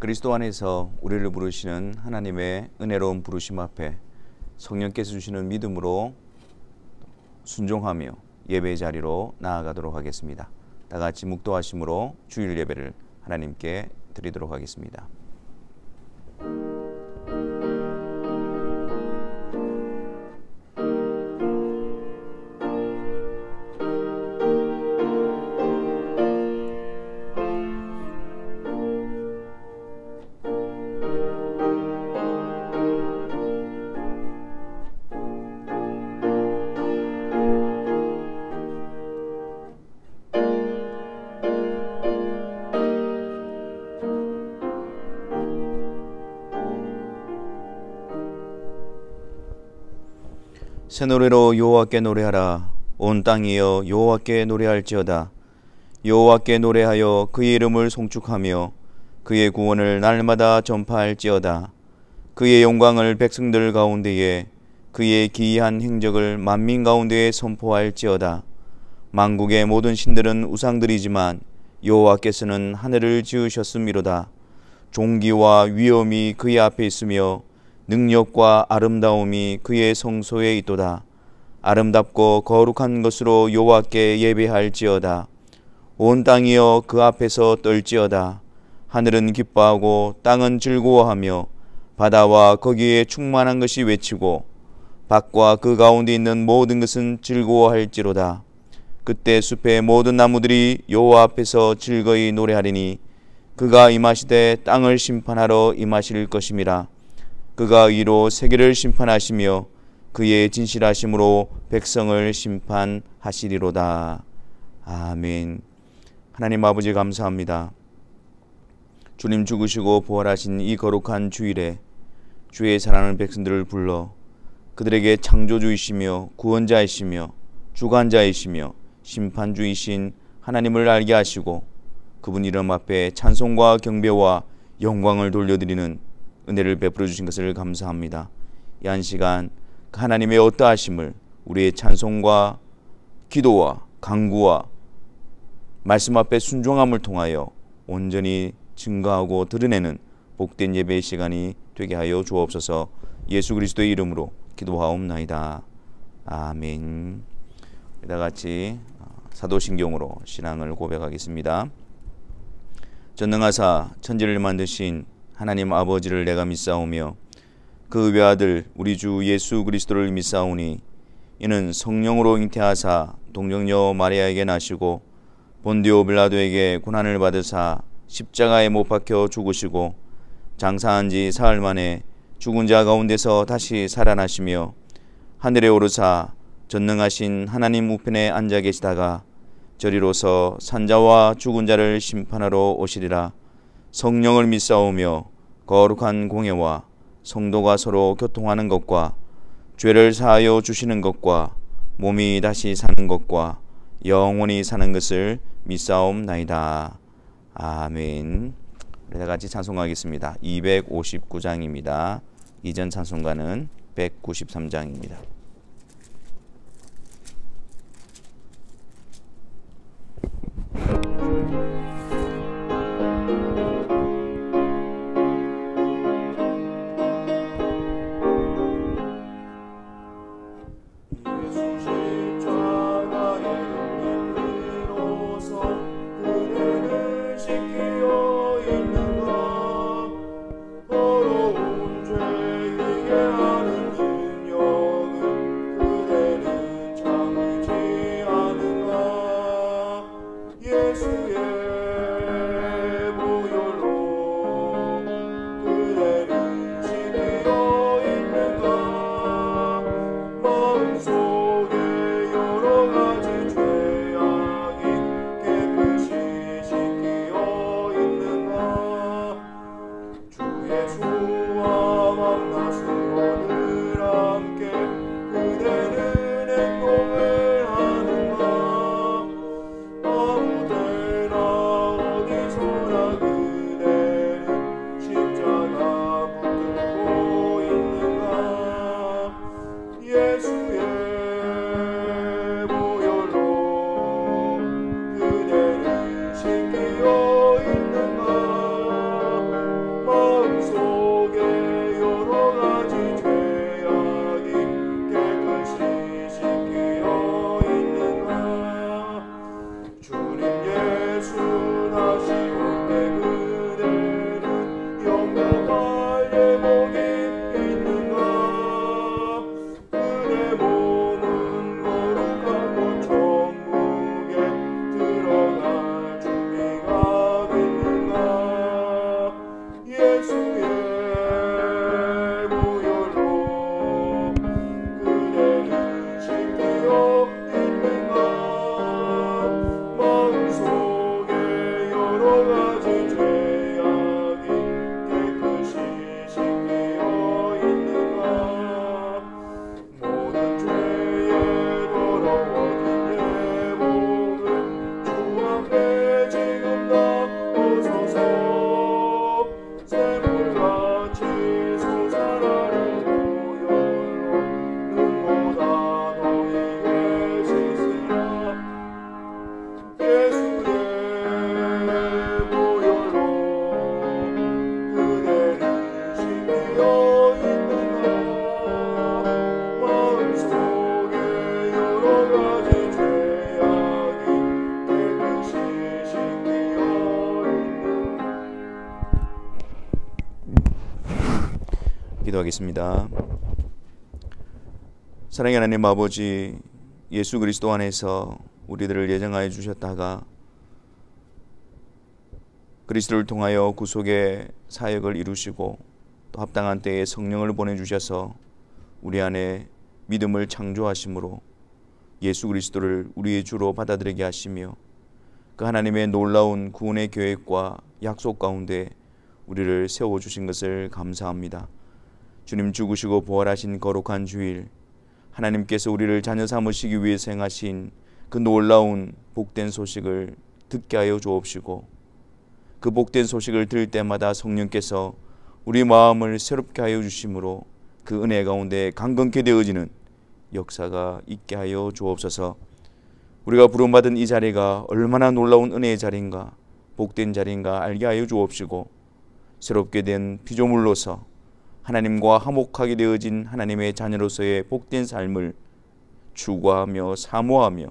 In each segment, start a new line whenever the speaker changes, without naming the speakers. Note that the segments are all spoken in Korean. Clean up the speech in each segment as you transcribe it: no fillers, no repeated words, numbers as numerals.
그리스도 안에서 우리를 부르시는 하나님의 은혜로운 부르심 앞에 성령께서 주시는 믿음으로 순종하며 예배의 자리로 나아가도록 하겠습니다. 다 같이 묵도하심으로 주일 예배를 하나님께 드리도록 하겠습니다. 새 노래로 여호와께 노래하라. 온 땅이여 여호와께 노래할지어다. 여호와께 노래하여 그의 이름을 송축하며 그의 구원을 날마다 전파할지어다. 그의 영광을 백성들 가운데에 그의 기이한 행적을 만민 가운데에 선포할지어다. 만국의 모든 신들은 우상들이지만 여호와께서는 하늘을 지으셨음이로다. 존귀와 위엄이 그의 앞에 있으며 능력과 아름다움이 그의 성소에 있도다. 아름답고 거룩한 것으로 여호와께 예배할지어다. 온 땅이여 그 앞에서 떨지어다. 하늘은 기뻐하고 땅은 즐거워하며 바다와 거기에 충만한 것이 외치고 밭과 그 가운데 있는 모든 것은 즐거워할지로다. 그때 숲의 모든 나무들이 여호와 앞에서 즐거이 노래하리니 그가 임하시되 땅을 심판하러 임하실 것임이라. 그가 의로 세계를 심판하시며 그의 진실하심으로 백성을 심판하시리로다. 아멘. 하나님 아버지 감사합니다. 주님 죽으시고 부활하신 이 거룩한 주일에 주의 사랑하는 백성들을 불러 그들에게 창조주이시며 구원자이시며 주관자이시며 심판주이신 하나님을 알게 하시고 그분 이름 앞에 찬송과 경배와 영광을 돌려드리는 은혜를 베풀어 주신 것을 감사합니다. 이 한 시간 하나님의 어떠하심을 우리의 찬송과 기도와 간구와 말씀 앞에 순종함을 통하여 온전히 증거하고 드러내는 복된 예배의 시간이 되게 하여 주옵소서. 예수 그리스도의 이름으로 기도하옵나이다. 아멘. 다 같이 사도신경으로 신앙을 고백하겠습니다. 전능하사 천지를 만드신 하나님 아버지를 내가 믿사오며 그 외아들 우리 주 예수 그리스도를 믿사오니 이는 성령으로 잉태하사 동정녀 마리아에게 나시고 본디오 빌라도에게 고난을 받으사 십자가에 못 박혀 죽으시고 장사한 지 사흘 만에 죽은 자 가운데서 다시 살아나시며 하늘에 오르사 전능하신 하나님 우편에 앉아 계시다가 저리로서 산자와 죽은 자를 심판하러 오시리라. 성령을 믿사오며 거룩한 공예와 성도가 서로 교통하는 것과 죄를 사하여 주시는 것과 몸이 다시 사는 것과 영원히 사는 것을 믿사옵나이다. 아멘. 우리 다 같이 찬송하겠습니다. 259장입니다. 이전 찬송가는 193장입니다.
더러운 죄 위에 하는 능력을
기도하겠습니다. 사랑의 하나님 아버지, 예수 그리스도 안에서 우리들을 예정하여 주셨다가 그리스도를 통하여 구속의 사역을 이루시고 또 합당한 때에 성령을 보내주셔서 우리 안에 믿음을 창조하심으로 예수 그리스도를 우리의 주로 받아들이게 하시며 그 하나님의 놀라운 구원의 계획과 약속 가운데 우리를 세워주신 것을 감사합니다. 주님, 죽으시고 부활하신 거룩한 주일, 하나님께서 우리를 자녀 삼으시기 위해서 행하신 그 놀라운 복된 소식을 듣게 하여 주옵시고 그 복된 소식을 들을 때마다 성령께서 우리 마음을 새롭게 하여 주심으로 그 은혜 가운데 강건케 되어지는 역사가 있게 하여 주옵소서. 우리가 부름받은 이 자리가 얼마나 놀라운 은혜의 자리인가, 복된 자리인가 알게 하여 주옵시고 새롭게 된 피조물로서 하나님과 화목하게 되어진 하나님의 자녀로서의 복된 삶을 추구하며 사모하며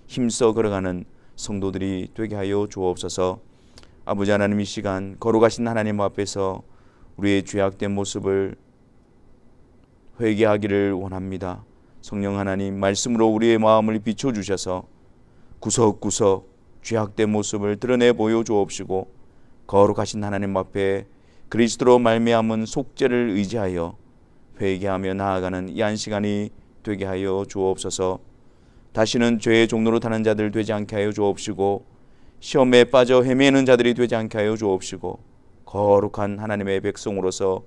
힘써 걸어가는 성도들이 되게 하여 주옵소서. 아버지 하나님, 이 시간 거룩하신 하나님 앞에서 우리의 죄악된 모습을 회개하기를 원합니다. 성령 하나님, 말씀으로 우리의 마음을 비춰주셔서 구석구석 죄악된 모습을 드러내 보여주옵시고 거룩하신 하나님 앞에 그리스도로 말미암은 속죄를 의지하여 회개하며 나아가는 이 한 시간이 되게 하여 주옵소서. 다시는 죄의 종로로 타는 자들 되지 않게 하여 주옵시고 시험에 빠져 헤매는 자들이 되지 않게 하여 주옵시고 거룩한 하나님의 백성으로서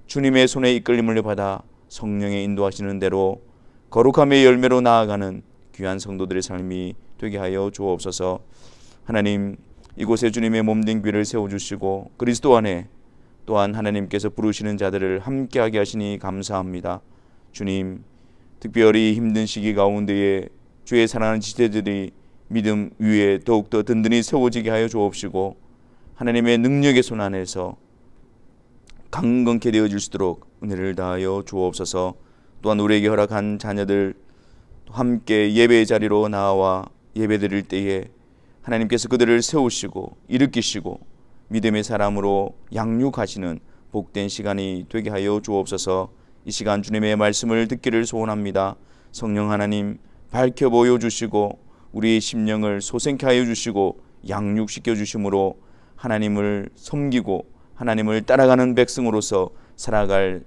주님의 손에 이끌림을 받아 성령의 인도하시는 대로 거룩함의 열매로 나아가는 귀한 성도들의 삶이 되게 하여 주옵소서. 하나님, 이곳에 주님의 몸된 귀를 세워주시고 그리스도 안에 또한 하나님께서 부르시는 자들을 함께하게 하시니 감사합니다. 주님, 특별히 힘든 시기 가운데에 주의 사랑하는 지체들이 믿음 위에 더욱더 든든히 세워지게 하여 주옵시고 하나님의 능력의 손 안에서 강건케 되어질 수 있도록 은혜를 다하여 주옵소서. 또한 우리에게 허락한 자녀들 함께 예배의 자리로 나와 예배드릴 때에 하나님께서 그들을 세우시고 일으키시고 믿음의 사람으로 양육하시는 복된 시간이 되게 하여 주옵소서. 이 시간 주님의 말씀을 듣기를 소원합니다. 성령 하나님, 밝혀 보여주시고 우리의 심령을 소생케 하여 주시고 양육시켜 주심으로 하나님을 섬기고 하나님을 따라가는 백성으로서 살아갈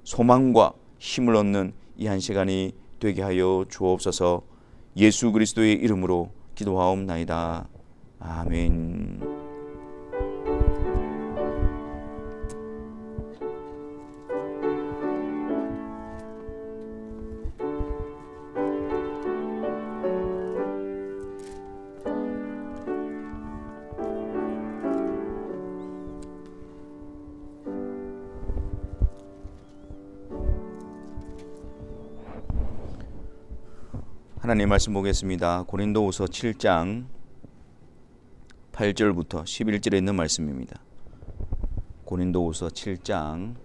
소망과 힘을 얻는 이 한 시간이 되게 하여 주옵소서. 예수 그리스도의 이름으로 기도하옵나이다. 아멘. 하나님 말씀 보겠습니다. 고린도후서 7장 8절부터 11절에 있는 말씀입니다. 고린도후서 7장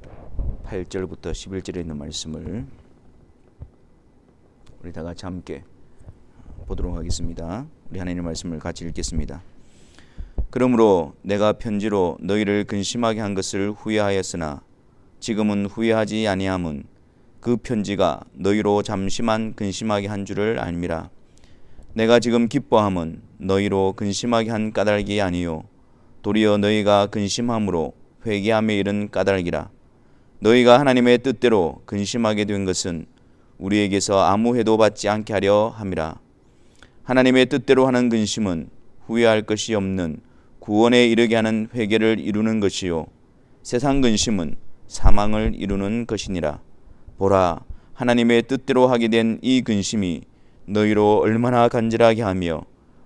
8절부터 11절에 있는 말씀을 우리 다 같이 함께 보도록 하겠습니다. 우리 하나님의 말씀을 같이 읽겠습니다. 그러므로 내가 편지로 너희를 근심하게 한 것을 후회하였으나 지금은 후회하지 아니함은 그 편지가 너희로 잠시만 근심하게 한 줄을 알미라. 내가 지금 기뻐함은 너희로 근심하게 한 까닭이 아니요 도리어 너희가 근심함으로 회개함에 이른 까닭이라. 너희가 하나님의 뜻대로 근심하게 된 것은 우리에게서 아무 해도 받지 않게 하려 함이라. 하나님의 뜻대로 하는 근심은 후회할 것이 없는 구원에 이르게 하는 회개를 이루는 것이요 세상 근심은 사망을 이루는 것이니라. 보라, 하나님의 뜻대로 하게 된 이 근심이 너희로 얼마나 간절하게 하며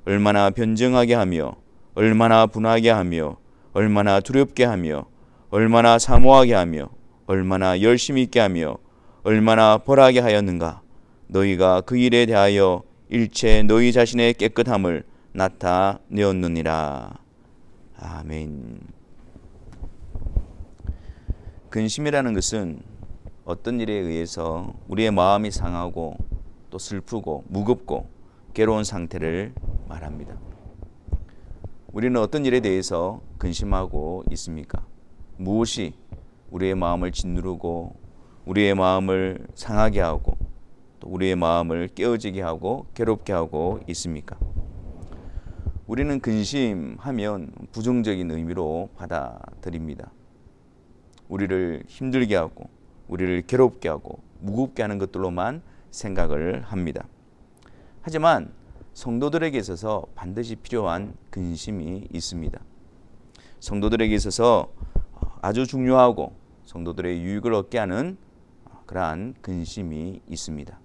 얼마나 변정하게 하며 얼마나 분하게 하며 얼마나 두렵게 하며 얼마나 사모하게 하며 얼마나 열심히 있게 하며 얼마나 벌하게 하였는가. 너희가 그 일에 대하여 일체 너희 자신의 깨끗함을 나타내었느니라. 아멘. 근심이라는 것은 어떤 일에 의해서 우리의 마음이 상하고 또 슬프고 무겁고 괴로운 상태를 말합니다. 우리는 어떤 일에 대해서 근심하고 있습니까? 무엇이 우리의 마음을 짓누르고 우리의 마음을 상하게 하고 또 우리의 마음을 깨어지게 하고 괴롭게 하고 있습니까? 우리는 근심하면 부정적인 의미로 받아들입니다. 우리를 힘들게 하고 우리를 괴롭게 하고 무겁게 하는 것들로만 생각을 합니다. 하지만 성도들에게 있어서 반드시 필요한 근심이 있습니다. 성도들에게 있어서 아주 중요하고 성도들의 유익을 얻게 하는 그러한 근심이 있습니다.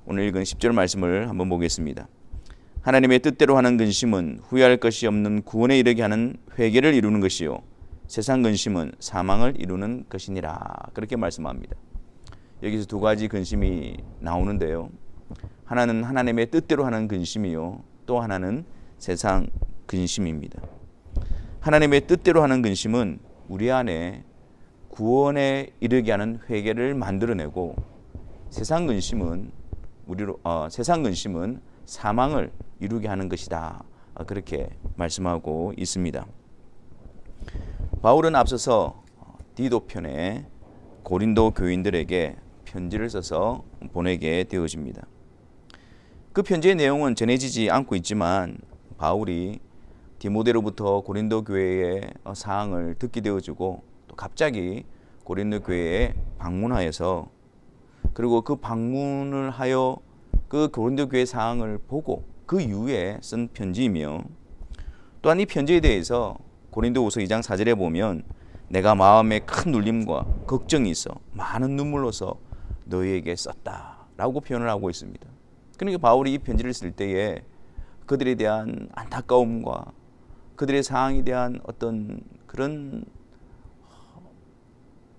오늘 읽은 10절 말씀을 한번 보겠습니다. 하나님의 뜻대로 하는 근심은 후회할 것이 없는 구원에 이르게 하는 회개를 이루는 것이요 세상 근심은 사망을 이루는 것이니라. 그렇게 말씀합니다. 여기서 두 가지 근심이 나오는데요. 하나는 하나님의 뜻대로 하는 근심이요 또 하나는 세상 근심입니다. 하나님의 뜻대로 하는 근심은 우리 안에 구원에 이르게 하는 회개를 만들어내고 세상 근심은 사망을 이루게 하는 것이다. 그렇게 말씀하고 있습니다. 바울은 앞서서 디도편에 고린도 교인들에게 편지를 써서 보내게 되어집니다. 그 편지의 내용은 전해지지 않고 있지만 바울이 디모데로부터 고린도 교회의 사항을 듣게 되어지고 또 갑자기 고린도 교회에 방문하여서 그리고 그 방문을 하여 그 고린도 교회 사항을 보고 그 이후에 쓴 편지이며 또한 이 편지에 대해서 고린도후서 2장 4절에 보면 내가 마음에 큰 눌림과 걱정이 있어 많은 눈물로서 너희에게 썼다라고 표현을 하고 있습니다. 그러니까 바울이 이 편지를 쓸 때에 그들에 대한 안타까움과 그들의 상황에 대한 어떤 그런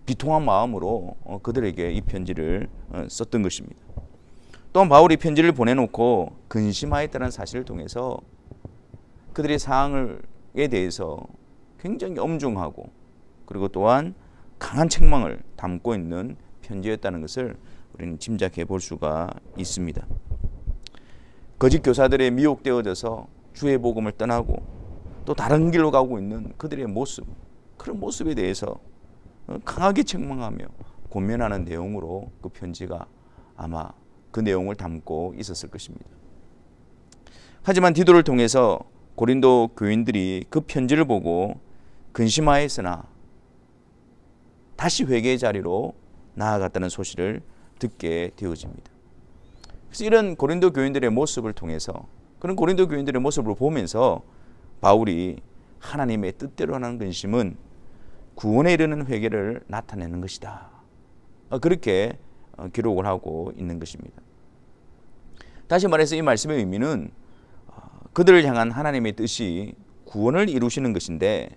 비통한 마음으로 그들에게 이 편지를 썼던 것입니다. 또한 바울이 편지를 보내놓고 근심하였다는 사실을 통해서 그들의 상황에 대해서 굉장히 엄중하고 그리고 또한 강한 책망을 담고 있는 편지였다는 것을 우리는 짐작해 볼 수가 있습니다. 거짓 교사들에 미혹되어져서 주의 복음을 떠나고 또 다른 길로 가고 있는 그들의 모습, 그런 모습에 대해서 강하게 책망하며 권면하는 내용으로 그 편지가 아마 그 내용을 담고 있었을 것입니다. 하지만 디도를 통해서 고린도 교인들이 그 편지를 보고 근심하였으나 다시 회개의 자리로 나아갔다는 소식을 듣게 되어집니다. 그래서 이런 고린도 교인들의 모습을 통해서 그런 고린도 교인들의 모습을 보면서 바울이 하나님의 뜻대로 하는 근심은 구원에 이르는 회개를 나타내는 것이다. 그렇게 기록을 하고 있는 것입니다. 다시 말해서 이 말씀의 의미는 그들을 향한 하나님의 뜻이 구원을 이루시는 것인데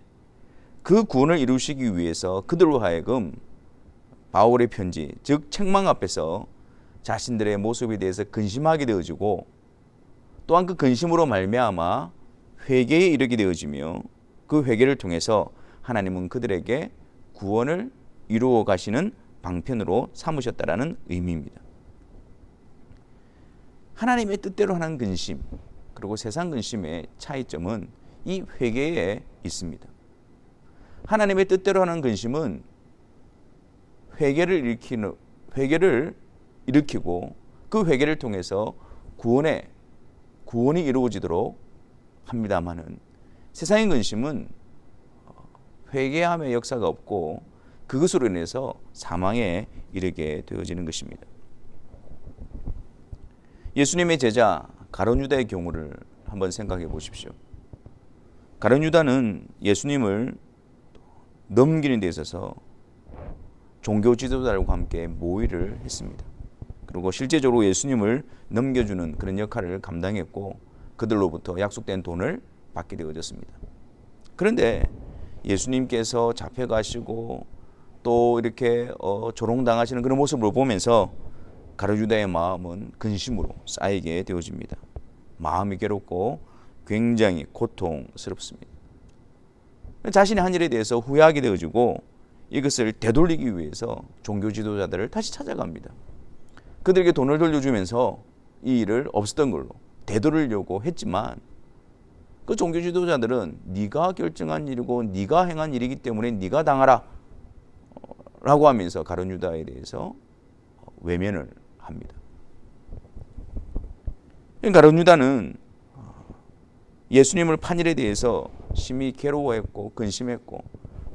그 구원을 이루시기 위해서 그들로 하여금 바울의 편지, 즉 책망 앞에서 자신들의 모습에 대해서 근심하게 되어지고 또한 그 근심으로 말미암아 회개에 이르게 되어지며 그 회개를 통해서 하나님은 그들에게 구원을 이루어 가시는 방편으로 삼으셨다라는 의미입니다. 하나님의 뜻대로 하는 근심 그리고 세상 근심의 차이점은 이 회개에 있습니다. 하나님의 뜻대로 하는 근심은 회개를 일으키고 그 회개를 통해서 구원이 이루어지도록 합니다마는 세상의 근심은 회개함의 역사가 없고 그것으로 인해서 사망에 이르게 되어지는 것입니다. 예수님의 제자 가룟 유다의 경우를 한번 생각해 보십시오. 가룟 유다는 예수님을 넘기는 데 있어서 종교 지도자들과 함께 모의를 했습니다. 그리고 실제적으로 예수님을 넘겨주는 그런 역할을 감당했고 그들로부터 약속된 돈을 받게 되어졌습니다. 그런데 예수님께서 잡혀가시고 또 이렇게 조롱당하시는 그런 모습을 보면서 가룟 유다의 마음은 근심으로 쌓이게 되어집니다. 마음이 괴롭고 굉장히 고통스럽습니다. 자신의 한 일에 대해서 후회하게 되어지고 이것을 되돌리기 위해서 종교 지도자들을 다시 찾아갑니다. 그들에게 돈을 돌려주면서 이 일을 없었던 걸로 되돌리려고 했지만 그 종교 지도자들은 네가 결정한 일이고 네가 행한 일이기 때문에 네가 당하라 라고 하면서 가룟 유다에 대해서 외면을 합니다. 가룟 유다는 예수님을 판 일에 대해서 심히 괴로워했고 근심했고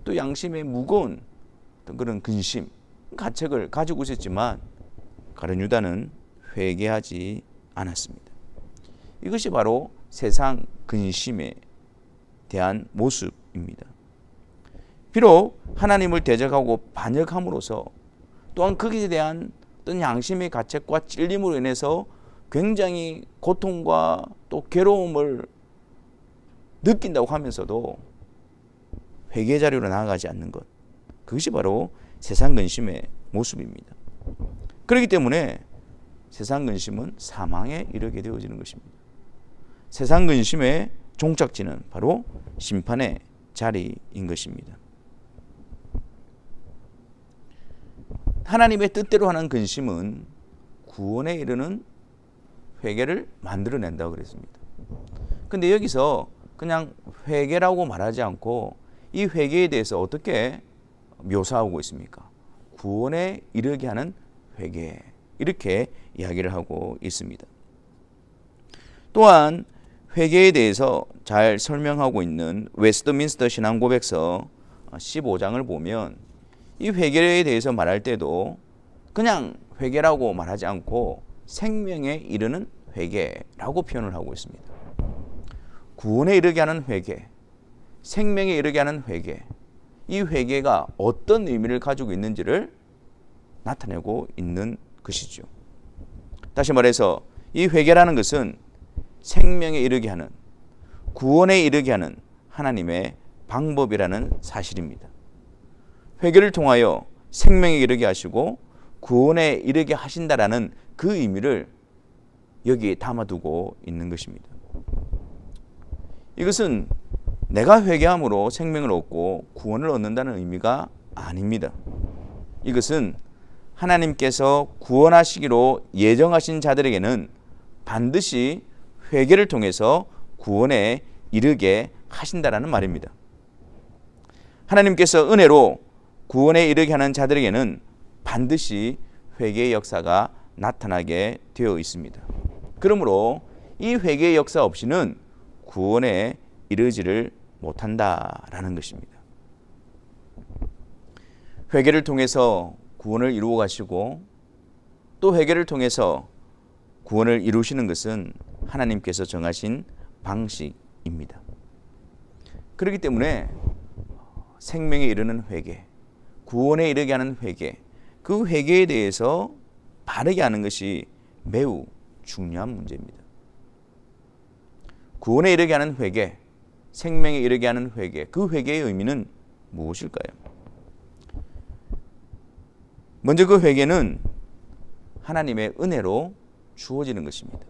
또 양심에 무거운 그런 근심, 가책을 가지고 있었지만 가룟 유다는 회개하지 않았습니다. 이것이 바로 세상 근심에 대한 모습입니다. 비록 하나님을 대적하고 반역함으로써 또한 거기에 대한 어떤 양심의 가책과 찔림으로 인해서 굉장히 고통과 또 괴로움을 느낀다고 하면서도 회개 자리로 나아가지 않는 것, 그것이 바로 세상 근심의 모습입니다. 그렇기 때문에 세상 근심은 사망에 이르게 되어지는 것입니다. 세상 근심의 종착지는 바로 심판의 자리인 것입니다. 하나님의 뜻대로 하는 근심은 구원에 이르는 회개를 만들어낸다고 그랬습니다. 근데 여기서 그냥 회개라고 말하지 않고 이 회개에 대해서 어떻게 묘사하고 있습니까? 구원에 이르게 하는 회개, 이렇게 이야기를 하고 있습니다. 또한 회개에 대해서 잘 설명하고 있는 웨스트민스터 신앙고백서 15장을 보면 이 회개에 대해서 말할 때도 그냥 회개라고 말하지 않고 생명에 이르는 회개라고 표현을 하고 있습니다. 구원에 이르게 하는 회개, 생명에 이르게 하는 회개, 이 회개가 어떤 의미를 가지고 있는지를 나타내고 있는 것이죠. 다시 말해서 이 회개라는 것은 생명에 이르게 하는, 구원에 이르게 하는 하나님의 방법이라는 사실입니다. 회개를 통하여 생명에 이르게 하시고 구원에 이르게 하신다라는 그 의미를 여기에 담아두고 있는 것입니다. 이것은 내가 회개함으로 생명을 얻고 구원을 얻는다는 의미가 아닙니다. 이것은 하나님께서 구원하시기로 예정하신 자들에게는 반드시 회개를 통해서 구원에 이르게 하신다라는 말입니다. 하나님께서 은혜로 구원에 이르게 하는 자들에게는 반드시 회개의 역사가 나타나게 되어 있습니다. 그러므로 이 회개의 역사 없이는 구원에 이르지를 못한다라는 것입니다. 회개를 통해서 구원을 이루어 가시고 또 회개를 통해서 구원을 이루시는 것은 하나님께서 정하신 방식입니다. 그렇기 때문에 생명에 이르는 회개, 구원에 이르게 하는 회개, 그 회개에 대해서 바르게 하는 것이 매우 중요한 문제입니다. 구원에 이르게 하는 회개, 생명에 이르게 하는 회개, 그 회개의 의미는 무엇일까요? 먼저 그 회개는 하나님의 은혜로 주어지는 것입니다.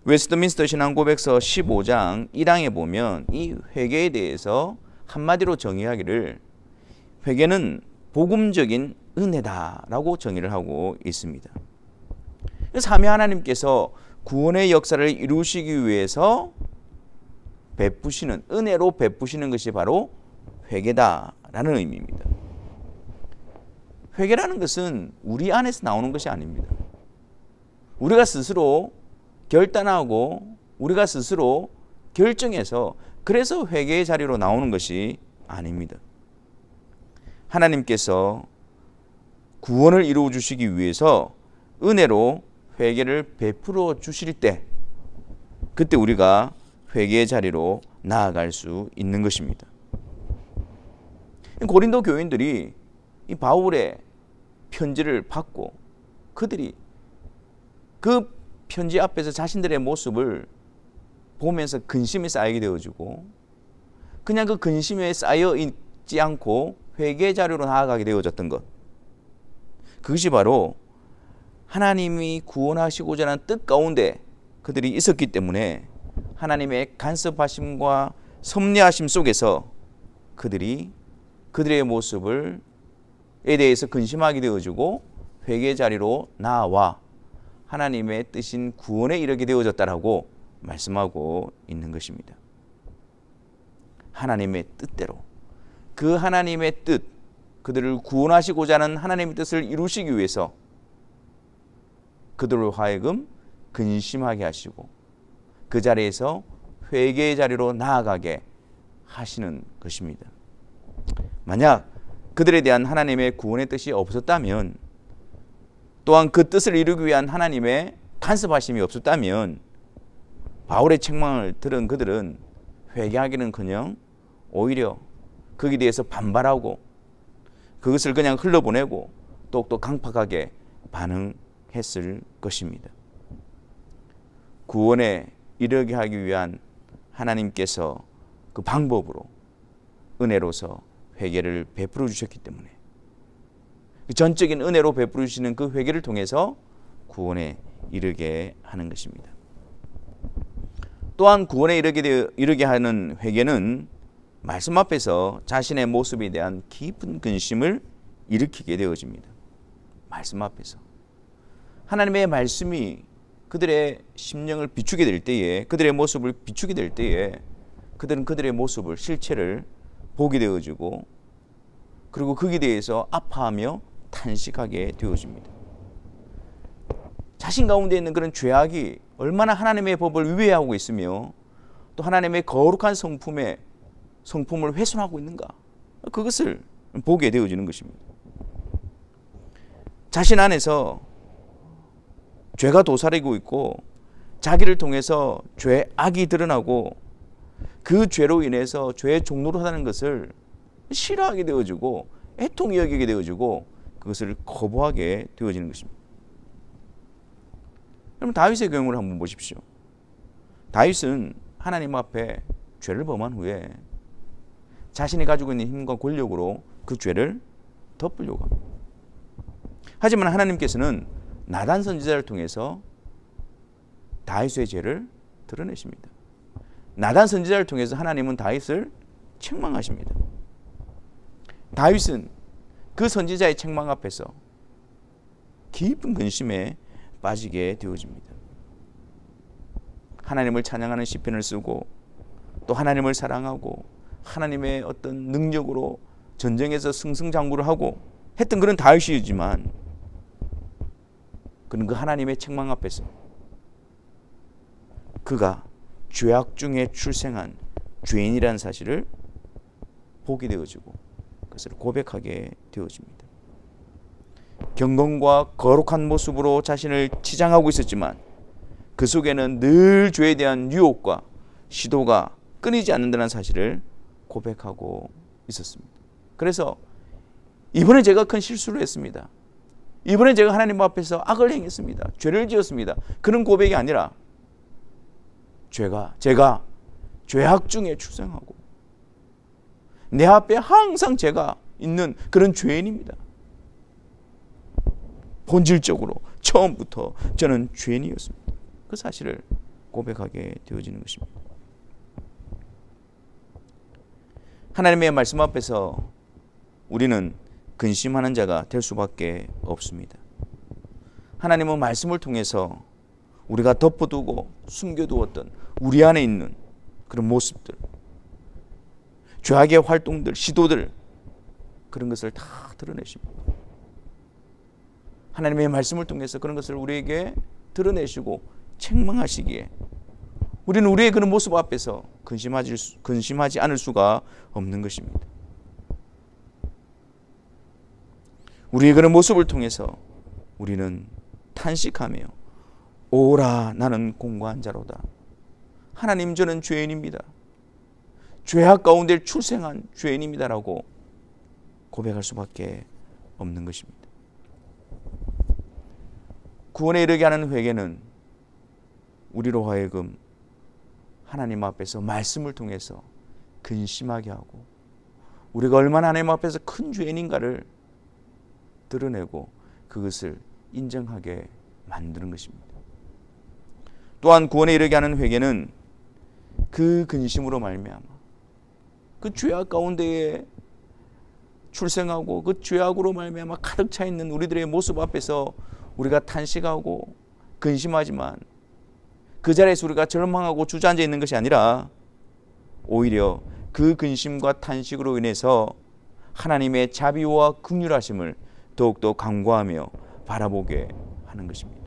웨스트민스터 신앙고백서 15장 1항에 보면 이 회개에 대해서 한마디로 정의하기를 회개는 복음적인 은혜다라고 정의를 하고 있습니다. 삼위 하나님께서 구원의 역사를 이루시기 위해서 베푸시는, 은혜로 베푸시는 것이 바로 회개다라는 의미입니다. 회개라는 것은 우리 안에서 나오는 것이 아닙니다. 우리가 스스로 결단하고 우리가 스스로 결정해서 그래서 회개의 자리로 나오는 것이 아닙니다. 하나님께서 구원을 이루어 주시기 위해서 은혜로 회개를 베풀어 주실 때 그때 우리가 회개의 자리로 나아갈 수 있는 것입니다. 고린도 교인들이 이 바울의 편지를 받고 그들이 그 편지 앞에서 자신들의 모습을 보면서 근심이 쌓이게 되어지고 그냥 그 근심에 쌓여 있지 않고 회개의 자리로 나아가게 되어졌던 것, 그것이 바로 하나님이 구원하시고자 하는 뜻 가운데 그들이 있었기 때문에 하나님의 간섭하심과 섭리하심 속에서 그들이 그들의 모습을 에 대해서 근심하게 되어지고 회개의 자리로 나와 하나님의 뜻인 구원에 이르게 되어졌다라고 말씀하고 있는 것입니다. 하나님의 뜻대로 그 하나님의 뜻, 그들을 구원하시고자 하는 하나님의 뜻을 이루시기 위해서 그들로 하여금 근심하게 하시고 그 자리에서 회개의 자리로 나아가게 하시는 것입니다. 만약 그들에 대한 하나님의 구원의 뜻이 없었다면, 또한 그 뜻을 이루기 위한 하나님의 간섭하심이 없었다면 바울의 책망을 들은 그들은 회개하기는커녕 오히려 거기에 대해서 반발하고 그것을 그냥 흘러보내고 또 강팍하게 반응했을 것입니다. 구원에 이르게 하기 위한 하나님께서 그 방법으로 은혜로서 회개를 베풀어 주셨기 때문에 그 전적인 은혜로 베풀어 주시는 그 회개를 통해서 구원에 이르게 하는 것입니다. 또한 구원에 이르게 하는 회개는 말씀 앞에서 자신의 모습에 대한 깊은 근심을 일으키게 되어집니다. 말씀 앞에서 하나님의 말씀이 그들의 심령을 비추게 될 때에, 그들의 모습을 비추게 될 때에 그들은 그들의 모습을, 실체를 보게 되어지고 그리고 거기에 대해서 아파하며 탄식하게 되어집니다. 자신 가운데 있는 그런 죄악이 얼마나 하나님의 법을 위배하고 있으며 또 하나님의 거룩한 성품을 훼손하고 있는가, 그것을 보게 되어지는 것입니다. 자신 안에서 죄가 도사리고 있고 자기를 통해서 죄악이 드러나고 그 죄로 인해서 죄의 종로로 사는 것을 싫어하게 되어지고 애통히 여기게 되어지고 그것을 거부하게 되어지는 것입니다. 그럼 다윗의 경우를 한번 보십시오. 다윗은 하나님 앞에 죄를 범한 후에 자신이 가지고 있는 힘과 권력으로 그 죄를 덮으려고 합니다. 하지만 하나님께서는 나단 선지자를 통해서 다윗의 죄를 드러내십니다. 나단 선지자를 통해서 하나님은 다윗을 책망하십니다. 다윗은 그 선지자의 책망 앞에서 깊은 근심에 빠지게 되어집니다. 하나님을 찬양하는 시편을 쓰고 또 하나님을 사랑하고 하나님의 어떤 능력으로 전쟁에서 승승장구를 하고 했던 그런 다윗이지만 그는 그 하나님의 책망 앞에서 그가 죄악 중에 출생한 죄인이라는 사실을 보게 되어지고 그것을 고백하게 되어집니다. 경건과 거룩한 모습으로 자신을 치장하고 있었지만 그 속에는 늘 죄에 대한 유혹과 시도가 끊이지 않는다는 사실을 고백하고 있었습니다. 그래서 이번에 제가 큰 실수를 했습니다. 이번에 제가 하나님 앞에서 악을 행했습니다. 죄를 지었습니다. 그런 고백이 아니라 제가 죄악 중에 출생하고 내 앞에 항상 죄가 있는 그런 죄인입니다. 본질적으로 처음부터 저는 죄인이었습니다. 그 사실을 고백하게 되어지는 것입니다. 하나님의 말씀 앞에서 우리는 근심하는 자가 될 수밖에 없습니다. 하나님은 말씀을 통해서 우리가 덮어두고 숨겨두었던 우리 안에 있는 그런 모습들, 죄악의 활동들, 시도들, 그런 것을 다 드러내십니다. 하나님의 말씀을 통해서 그런 것을 우리에게 드러내시고 책망하시기에 우리는 우리의 그런 모습 앞에서 근심하지 않을 수가 없는 것입니다. 우리의 그런 모습을 통해서 우리는 탄식하며 오라 나는 공고한 자로다. 하나님 저는 죄인입니다. 죄악 가운데 출생한 죄인입니다라고 고백할 수밖에 없는 것입니다. 구원에 이르게 하는 회개는 우리로 하여금 하나님 앞에서 말씀을 통해서 근심하게 하고 우리가 얼마나 하나님 앞에서 큰 죄인인가를 드러내고 그것을 인정하게 만드는 것입니다. 또한 구원에 이르게 하는 회개는 그 근심으로 말미암아 그 죄악 가운데에 출생하고 그 죄악으로 말미암아 가득 차 있는 우리들의 모습 앞에서 우리가 탄식하고 근심하지만 그 자리에서 우리가 절망하고 주저앉아 있는 것이 아니라 오히려 그 근심과 탄식으로 인해서 하나님의 자비와 긍휼하심을 더욱더 간구하며 바라보게 하는 것입니다.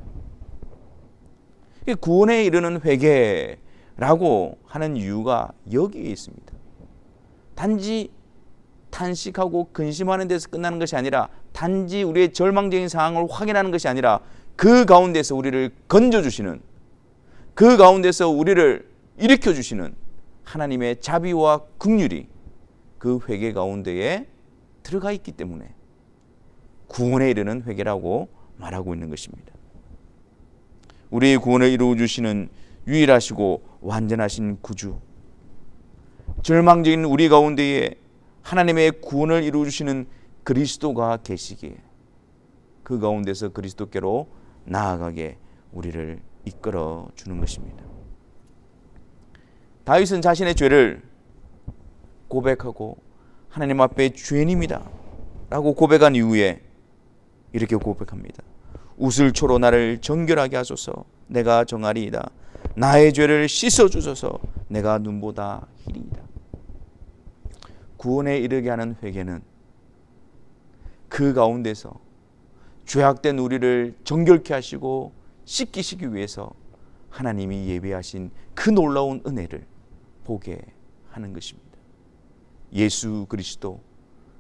구원에 이르는 회개라고 하는 이유가 여기에 있습니다. 단지 탄식하고 근심하는 데서 끝나는 것이 아니라, 단지 우리의 절망적인 상황을 확인하는 것이 아니라, 그 가운데서 우리를 건져주시는, 그 가운데서 우리를 일으켜주시는 하나님의 자비와 긍휼이 그 회개 가운데에 들어가 있기 때문에 구원에 이르는 회개라고 말하고 있는 것입니다. 우리의 구원을 이루어주시는 유일하시고 완전하신 구주, 절망적인 우리 가운데에 하나님의 구원을 이루어주시는 그리스도가 계시기에 그 가운데서 그리스도께로 나아가게 우리를 이끌어 주는 것입니다. 다윗은 자신의 죄를 고백하고 하나님 앞에 죄인입니다 라고 고백한 이후에 이렇게 고백합니다. 우슬초로 나를 정결하게 하소서. 내가 정하리이다. 나의 죄를 씻어주소서. 내가 눈보다 희리이다. 구원에 이르게 하는 회개는 그 가운데서 죄악된 우리를 정결케 하시고 씻기시기 위해서 하나님이 예비하신 그 놀라운 은혜를 보게 하는 것입니다. 예수 그리스도,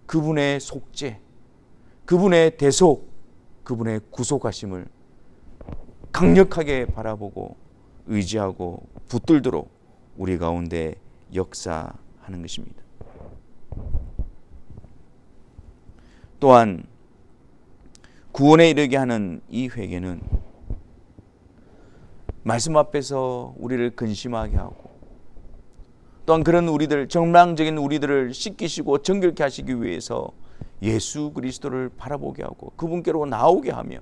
그분의 속죄, 그분의 대속, 그분의 구속하심을 강력하게 바라보고 의지하고 붙들도록 우리 가운데 역사하는 것입니다. 또한 구원에 이르게 하는 이 회개는 말씀 앞에서 우리를 근심하게 하고, 또한 그런 우리들, 절망적인 우리들을 씻기시고 정결케 하시기 위해서 예수 그리스도를 바라보게 하고 그분께로 나오게 하며,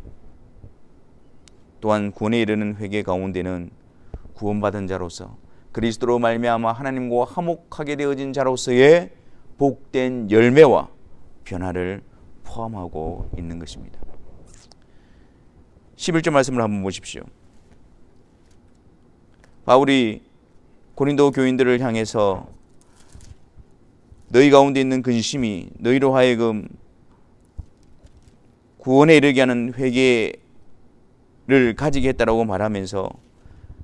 또한 구원에 이르는 회개 가운데는 구원받은 자로서 그리스도로 말미암아 하나님과 화목하게 되어진 자로서의 복된 열매와 변화를 포함하고 있는 것입니다. 11절 말씀을 한번 보십시오. 바울이 고린도 교인들을 향해서 너희 가운데 있는 근심이 너희로 하여금 구원에 이르게 하는 회개를 가지게 했다라고 말하면서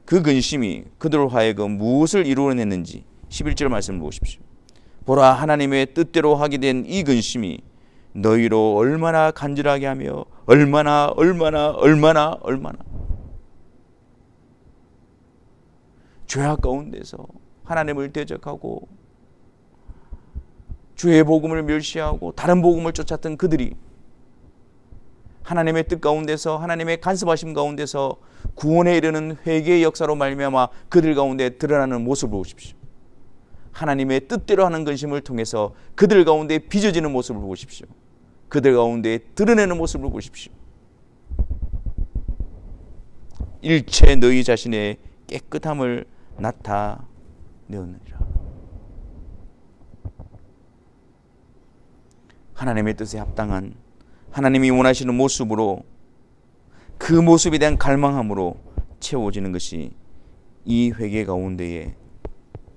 그 근심이 그들로 하여금 무엇을 이루어냈는지 11절 말씀을 보십시오. 보라, 하나님의 뜻대로 하게 된 이 근심이 너희로 얼마나 간절하게 하며 얼마나 죄악 가운데서 하나님을 대적하고 주의 복음을 멸시하고 다른 복음을 쫓았던 그들이 하나님의 뜻 가운데서, 하나님의 간섭하심 가운데서 구원에 이르는 회개의 역사로 말미암아 그들 가운데 드러나는 모습을 보십시오. 하나님의 뜻대로 하는 근심을 통해서 그들 가운데 빚어지는 모습을 보십시오. 그들 가운데 드러내는 모습을 보십시오. 일체 너희 자신의 깨끗함을 나타내었느니라. 하나님의 뜻에 합당한, 하나님이 원하시는 모습으로, 그 모습에 대한 갈망함으로 채워지는 것이 이 회개 가운데에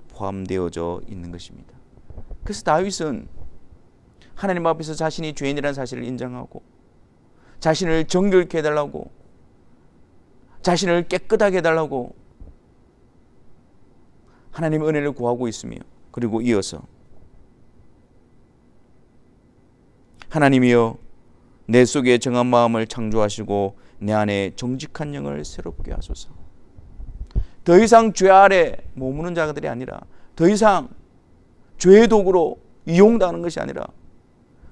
포함되어져 있는 것입니다. 그래서 다윗은 하나님 앞에서 자신이 죄인이라는 사실을 인정하고 자신을 정결케 해달라고, 자신을 깨끗하게 해달라고 하나님의 은혜를 구하고 있으며, 그리고 이어서 하나님이여 내 속에 정한 마음을 창조하시고 내 안에 정직한 영을 새롭게 하소서. 더 이상 죄 아래 머무는 자들이 아니라, 더 이상 죄의 도구로 이용당하는 것이 아니라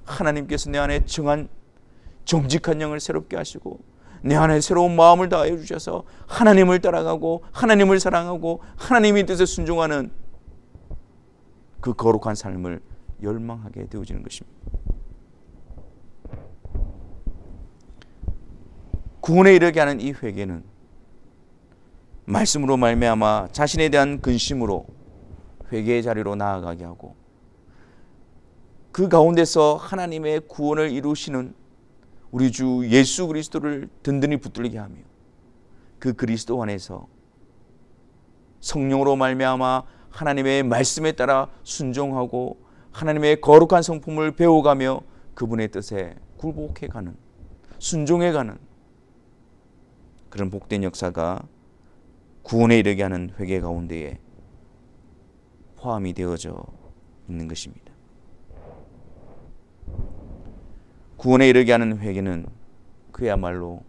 하나님께서 내 안에 정한 정직한 영을 새롭게 하시고 내 안에 새로운 마음을 다해 주셔서 하나님을 따라가고 하나님을 사랑하고 하나님의 뜻에 순종하는 그 거룩한 삶을 열망하게 되어지는 것입니다. 구원에 이르게 하는 이 회개는 말씀으로 말미암아 자신에 대한 근심으로 회개의 자리로 나아가게 하고, 그 가운데서 하나님의 구원을 이루시는 우리 주 예수 그리스도를 든든히 붙들게 하며 그 그리스도 안에서 성령으로 말미암아 하나님의 말씀에 따라 순종하고 하나님의 거룩한 성품을 배워가며 그분의 뜻에 굴복해가는, 순종해가는 그런 복된 역사가 구원에 이르게 하는 회개 가운데에 포함이 되어져 있는 것입니다. 구원에 이르게 하는 회개는 그야말로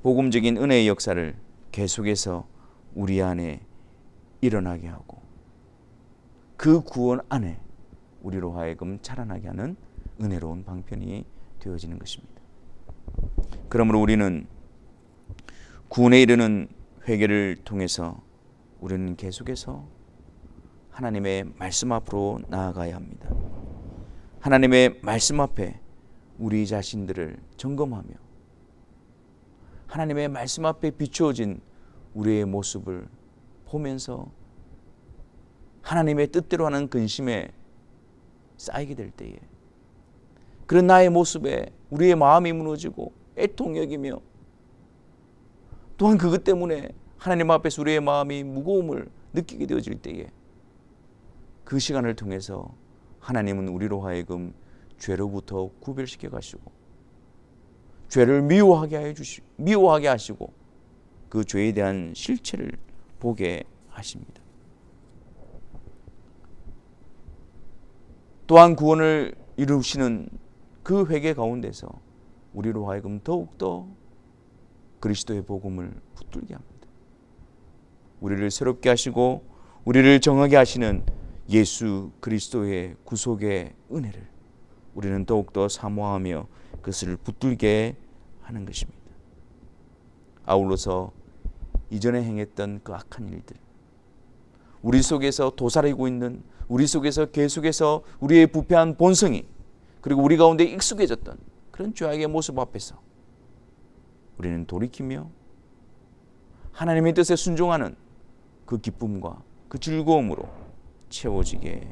복음적인 은혜의 역사를 계속해서 우리 안에 일어나게 하고 그 구원 안에 우리로 하여금 자라나게 하는 은혜로운 방편이 되어지는 것입니다. 그러므로 우리는 구원에 이르는 회개를 통해서 우리는 계속해서 하나님의 말씀 앞으로 나아가야 합니다. 하나님의 말씀 앞에 우리 자신들을 점검하며 하나님의 말씀 앞에 비추어진 우리의 모습을 보면서 하나님의 뜻대로 하는 근심에 쌓이게 될 때에 그런 나의 모습에 우리의 마음이 무너지고 애통 여기며 또한 그것 때문에 하나님 앞에서 우리의 마음이 무거움을 느끼게 되어질 때에 그 시간을 통해서 하나님은 우리로 하여금 죄로부터 구별시켜 가시고 죄를 미워하게 하시고 그 죄에 대한 실체를 보게 하십니다. 또한 구원을 이루시는 그 회개 가운데서 우리로 하여금 더욱더 그리스도의 복음을 붙들게 합니다. 우리를 새롭게 하시고 우리를 정하게 하시는 예수 그리스도의 구속의 은혜를 우리는 더욱더 사모하며 그것을 붙들게 하는 것입니다. 아울러서 이전에 행했던 그 악한 일들, 우리 속에서 도사리고 있는, 우리 속에서 계속해서 우리의 부패한 본성이 그리고 우리 가운데 익숙해졌던 그런 죄악의 모습 앞에서 우리는 돌이키며 하나님의 뜻에 순종하는 그 기쁨과 그 즐거움으로 채워지게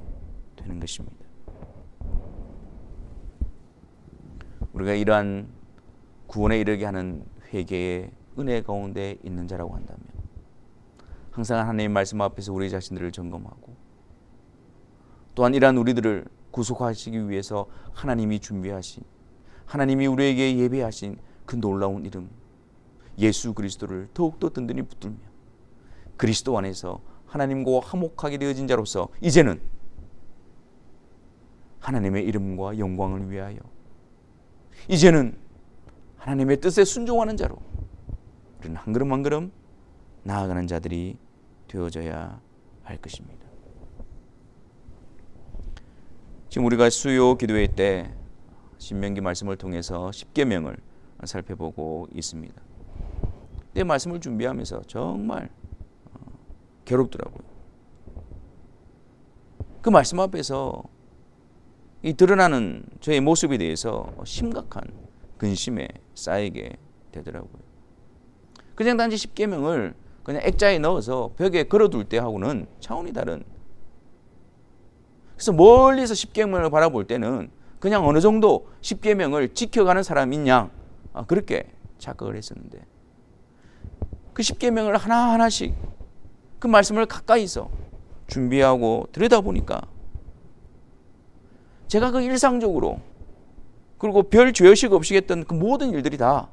되는 것입니다. 우리가 이러한 구원에 이르게 하는 회개의 은혜 가운데 있는 자라고 한다면 항상 하나님의 말씀 앞에서 우리 자신들을 점검하고 또한 이러한 우리들을 구속하시기 위해서 하나님이 준비하신, 하나님이 우리에게 예배하신 그 놀라운 이름 예수 그리스도를 더욱더 든든히 붙들며 그리스도 안에서 하나님과 화목하게 되어진 자로서 이제는 하나님의 이름과 영광을 위하여 이제는 하나님의 뜻에 순종하는 자로 우리는 한 걸음 한 걸음 나아가는 자들이 되어져야 할 것입니다. 지금 우리가 수요 기도회 때 신명기 말씀을 통해서 십계명을 살펴보고 있습니다. 이 말씀을 준비하면서 정말 괴롭더라고요. 그 말씀 앞에서 이 드러나는 저의 모습에 대해서 심각한 근심에 쌓이게 되더라고요. 그냥 단지 십계명을 그냥 액자에 넣어서 벽에 걸어둘 때하고는 차원이 다른. 그래서 멀리서 십계명을 바라볼 때는 그냥 어느 정도 십계명을 지켜가는 사람인 양 그렇게 착각을 했었는데 그 십계명을 하나하나씩 그 말씀을 가까이서 준비하고 들여다보니까 제가 그 일상적으로 그리고 별 죄의식 없이 했던 그 모든 일들이 다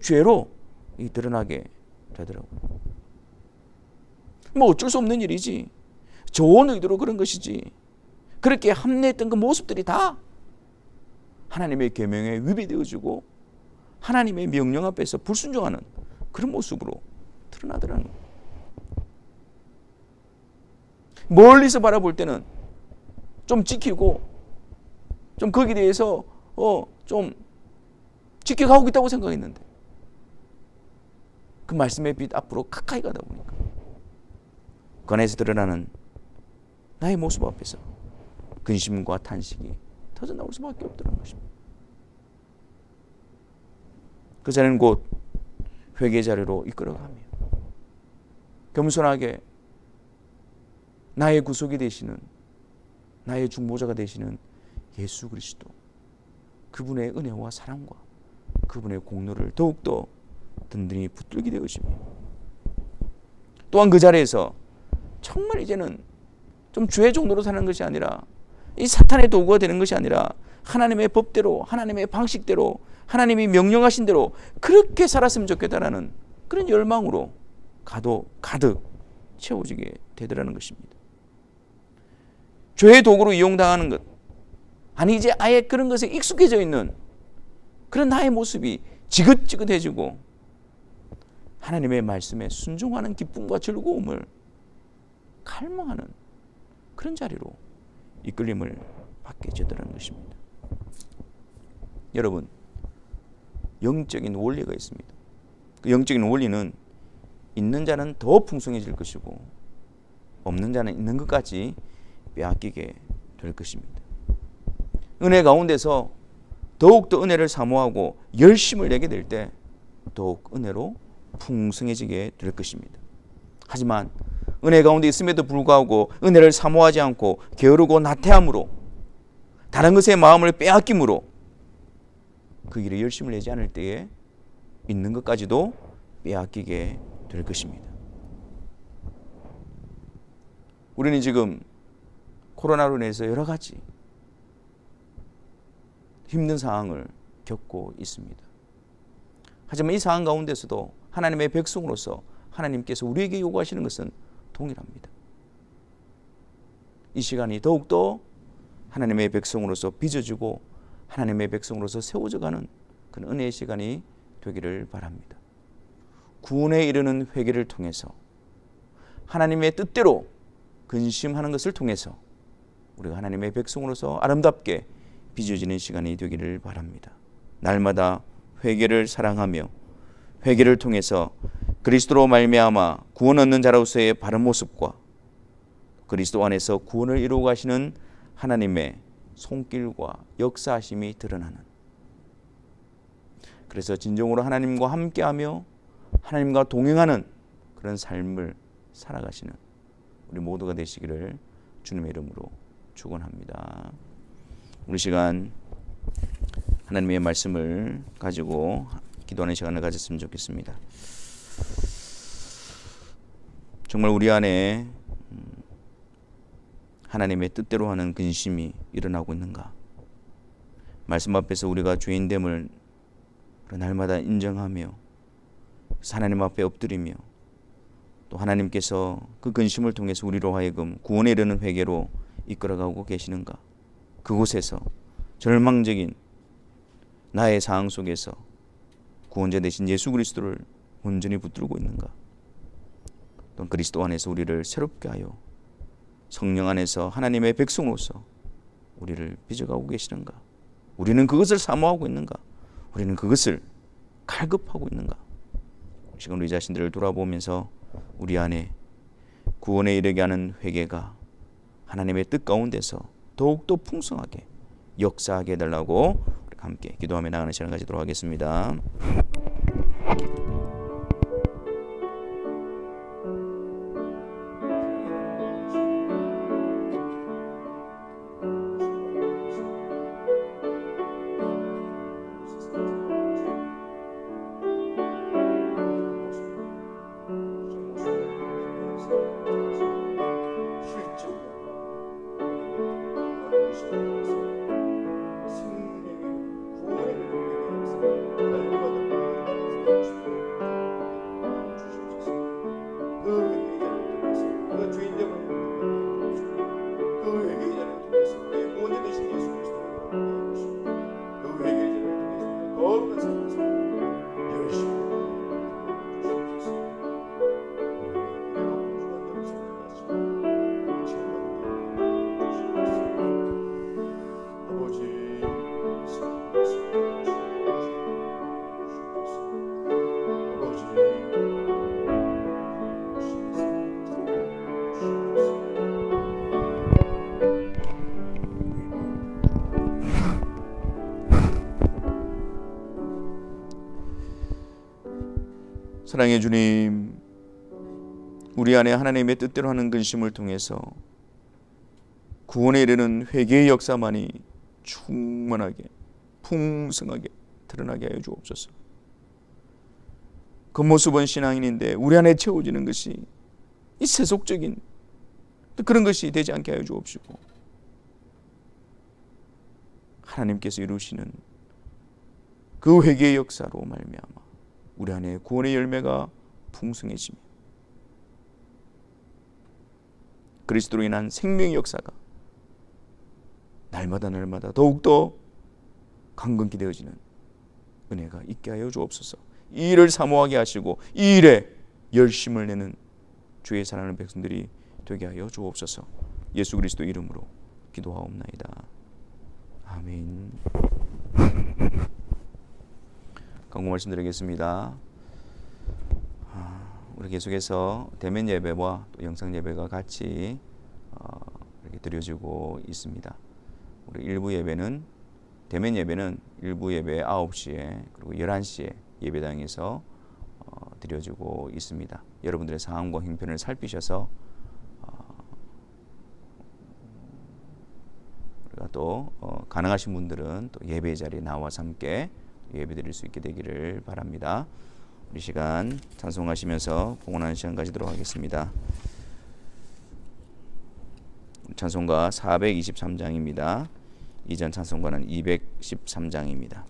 죄로 드러나게 되더라고요. 뭐 어쩔 수 없는 일이지. 좋은 의도로 그런 것이지. 그렇게 합리했던 그 모습들이 다 하나님의 계명에 위배되어지고 하나님의 명령 앞에서 불순종하는 그런 모습으로 드러나더라는 거예요. 멀리서 바라볼 때는 좀 지키고 좀 거기에 대해서 좀 지켜가고 있다고 생각했는데 그 말씀의 빛 앞으로 가까이 가다 보니까 그 안에서 드러나는 나의 모습 앞에서 근심과 탄식이 터져나올 수밖에 없더라는 것입니다. 그 자리는 곧 회개 자리로 이끌어가며 겸손하게 나의 구속이 되시는 나의 중보자가 되시는 예수 그리스도 그분의 은혜와 사랑과 그분의 공로를 더욱더 든든히 붙들게 되어지며 또한 그 자리에서 정말 이제는 좀 죄 정도로 사는 것이 아니라 이 사탄의 도구가 되는 것이 아니라 하나님의 법대로, 하나님의 방식대로, 하나님이 명령하신 대로 그렇게 살았으면 좋겠다라는 그런 열망으로 가득 채워지게 되더라는 것입니다. 죄의 도구로 이용당하는 것, 아니 이제 아예 그런 것에 익숙해져 있는 그런 나의 모습이 지긋지긋해지고 하나님의 말씀에 순종하는 기쁨과 즐거움을 갈망하는 그런 자리로 이끌림을 받게 되더라는 것입니다. 여러분, 영적인 원리가 있습니다. 그 영적인 원리는 있는 자는 더 풍성해질 것이고 없는 자는 있는 것까지 빼앗기게 될 것입니다. 은혜 가운데서 더욱더 은혜를 사모하고 열심을 내게 될 때 더욱 은혜로 풍성해지게 될 것입니다. 하지만 은혜 가운데 있음에도 불구하고 은혜를 사모하지 않고 게으르고 나태함으로 다른 것에 마음을 빼앗김으로 그 일에 열심을 내지 않을 때에 있는 것까지도 빼앗기게 될 것입니다. 우리는 지금 코로나로 인해서 여러 가지 힘든 상황을 겪고 있습니다. 하지만 이 상황 가운데서도 하나님의 백성으로서 하나님께서 우리에게 요구하시는 것은 동일합니다. 이 시간이 더욱더 하나님의 백성으로서 빚어지고 하나님의 백성으로서 세워져가는 그런 은혜의 시간이 되기를 바랍니다. 구원에 이르는 회개를 통해서 하나님의 뜻대로 근심하는 것을 통해서 우리가 하나님의 백성으로서 아름답게 빚어지는 시간이 되기를 바랍니다. 날마다 회개를 사랑하며 회개를 통해서 그리스도로 말미암아 구원 얻는 자로서의 바른 모습과 그리스도 안에서 구원을 이루어 가시는 하나님의 손길과 역사하심이 드러나는, 그래서 진정으로 하나님과 함께하며 하나님과 동행하는 그런 삶을 살아가시는 우리 모두가 되시기를 주님의 이름으로 축원합니다. 우리 시간 하나님의 말씀을 가지고 기도하는 시간을 가졌으면 좋겠습니다. 정말 우리 안에 하나님의 뜻대로 하는 근심이 일어나고 있는가? 말씀 앞에서 우리가 죄인됨을 날마다 인정하며 하나님 앞에 엎드리며 또 하나님께서 그 근심을 통해서 우리로 하여금 구원에 이르는 회개로 이끌어가고 계시는가? 그곳에서 절망적인 나의 상황 속에서 구원자 되신 예수 그리스도를 온전히 붙들고 있는가? 또 그리스도 안에서 우리를 새롭게 하여 성령 안에서 하나님의 백성으로서 우리를 빚어가고 계시는가? 우리는 그것을 사모하고 있는가? 우리는 그것을 갈급하고 있는가? 지금 우리 자신들을 돌아보면서 우리 안에 구원에 이르게 하는 회개가 하나님의 뜻 가운데서 더욱더 풍성하게 역사하게 해달라고 함께 기도하며 나가는 시간 가지도록 하겠습니다. 사랑의 주님, 우리 안에 하나님의 뜻대로 하는 근심을 통해서 구원에 이르는 회개의 역사만이 충만하게 풍성하게 드러나게 하여 주옵소서. 겉모습은 신앙인인데 우리 안에 채워지는 것이 이 세속적인 그런 것이 되지 않게 하여 주옵시고, 하나님께서 이루시는 그 회개의 역사로 말미암아 우리 안에 구원의 열매가 풍성해지며 그리스도로 인한 생명의 역사가 날마다 더욱더 강건케 되어지는 은혜가 있게 하여 주옵소서. 이 일을 사모하게 하시고 이 일에 열심을 내는 주의 사랑하는 백성들이 되게 하여 주옵소서. 예수 그리스도 이름으로 기도하옵나이다. 아멘. 강구 말씀드리겠습니다. 우리 계속해서 대면 예배와 또 영상 예배가 같이 이렇게 드려지고 있습니다. 우리 일부 예배는 대면 예배는 일부 예배 9시에 그리고 11시에 예배당에서 드려지고 있습니다. 여러분들의 상황과 형편을 살피셔서 우리가 또 가능하신 분들은 또 예배 자리에 나와서 함께 예배 드릴 수 있게 되기를 바랍니다. 우리 시간 찬송하시면서 봉헌하는 시간 가지도록 하겠습니다. 찬송가 423장입니다. 이전 찬송가는 213장입니다.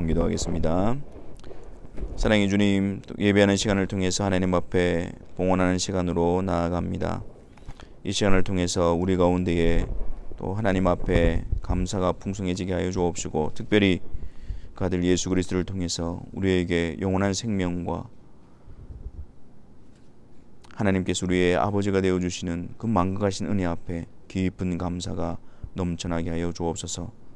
기도하겠습니다. 사랑의 주님, 예배하는 시간을 통해서 하나님 앞에 봉헌하는 시간으로 나아갑니다. 이 시간을 통해서 우리 가운데에 또 하나님 앞에 감사가 풍성해지게 하여 주옵시고, 특별히 그 아들 예수 그리스도를 통해서 우리에게 영원한 생명과 하나님께서 우리의 아버지가 되어주시는 그 만극하신 은혜 앞에 깊은 감사가 넘쳐나게 하여 주옵소서.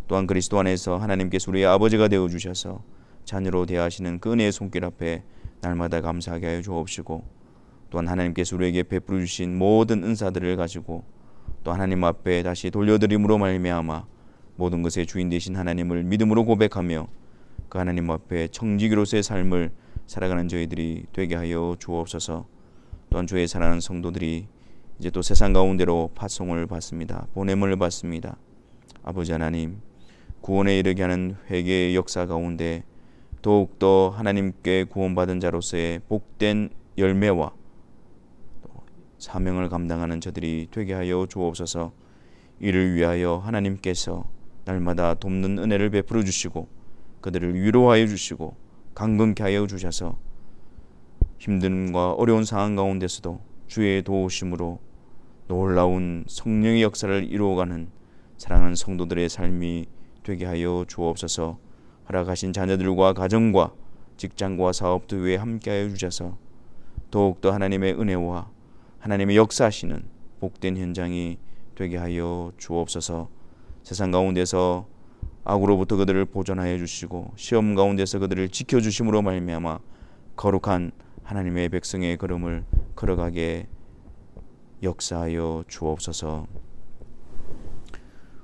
또한 그리스도 안에서 하나님께서 우리의 아버지가 되어주셔서 자녀로 대하시는 그 은혜의 손길 앞에 날마다 감사하게 하여 주옵시고, 또한 하나님께서 우리에게 베풀어 주신 모든 은사들을 가지고 또 하나님 앞에 다시 돌려드림으로 말미암아 모든 것의 주인 되신 하나님을 믿음으로 고백하며 그 하나님 앞에 청지기로서의 삶을 살아가는 저희들이 되게 하여 주옵소서. 또한 주의 사랑하는 성도들이 이제 또 세상 가운데로 파송을 받습니다. 보냄을 받습니다. 아버지 하나님, 구원에 이르게 하는 회개의 역사 가운데 더욱더 하나님께 구원받은 자로서의 복된 열매와 사명을 감당하는 저들이 되게 하여 주옵소서. 이를 위하여 하나님께서 날마다 돕는 은혜를 베풀어 주시고 그들을 위로하여 주시고 강건케 하여 주셔서 힘듦과 어려운 상황 가운데서도 주의 도우심으로 놀라운 성령의 역사를 이루어가는 사랑하는 성도들의 삶이 되게 하여 주옵소서. 허락하신 자녀들과 가정과 직장과 사업도 위에 함께하여 주셔서 더욱더 하나님의 은혜와 하나님의 역사하시는 복된 현장이 되게 하여 주옵소서. 세상 가운데서 악으로부터 그들을 보존하여 주시고 시험 가운데서 그들을 지켜주심으로 말미암아 거룩한 하나님의 백성의 걸음을 걸어가게 역사하여 주옵소서.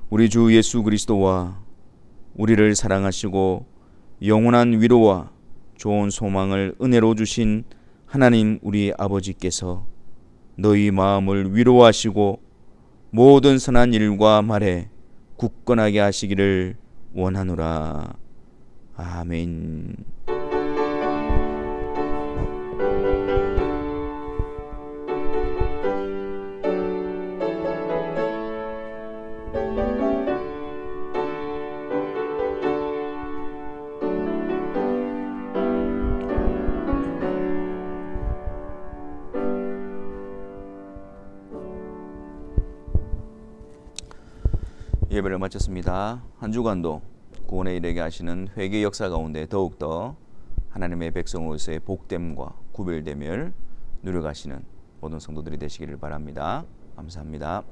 우리 주 예수 그리스도와 우리를 사랑하시고 영원한 위로와 좋은 소망을 은혜로 주신 하나님 우리 아버지께서 너희 마음을 위로하시고 모든 선한 일과 말에 굳건하게 하시기를 원하노라. 아멘. 예배를 마쳤습니다. 한 주간도 구원에 이르게 하시는 회개 역사 가운데 더욱더 하나님의 백성으로서의 복됨과 구별됨을 누려가시는 모든 성도들이 되시기를 바랍니다. 감사합니다.